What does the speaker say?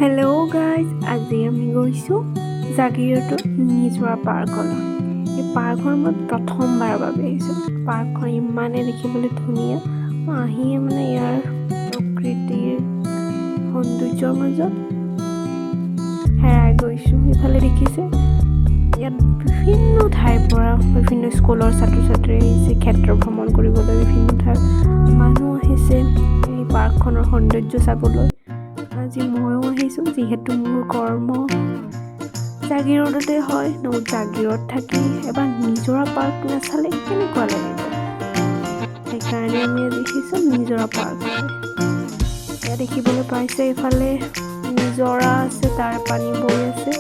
Hello' guys, আজি আমি গৈছোঁ জাগিৰোডৰ নিজৰা পাৰ্কলৈ। এই পাৰ্কখন মই প্ৰথমবাৰৰ বাবে আহিছোঁ। পাৰ্কখন ইমানেই দেখিবলৈ ধুনীয়া। মই আহিয়ে ইয়াৰ প্ৰকৃতিৰ সৌন্দৰ্যৰ মাজত হেৰাই গৈছোঁ। এইফালে দেখিছে, ইয়াত বিভিন্ন ঠাইৰ পৰা বিভিন্ন স্কুলৰ ছাত্ৰ ছাত্ৰী আহিছে ক্ষেত্ৰ ভ্ৰমণ কৰিবলৈ। বিভিন্ন ঠাইৰ মানুহ আহিছে এই পাৰ্কখনৰ সৌন্দৰ্য চাবলৈ। আজি ময়ো আহিছোঁ, যিহেতু মোৰ কৰ্ম জাগিৰোডতে হয়। জাগিৰোড থাকি এবাৰ নিজৰা পাৰ্ক নাচালে কেনেকুৱা লাগিব, সেইকাৰণে আমি আজি আহিছোঁ নিজৰা পাৰ্কলৈ। এয়া দেখিবলৈ পাইছে, এইফালে নিজৰা আছে, তাৰ পানী বৈ আছে।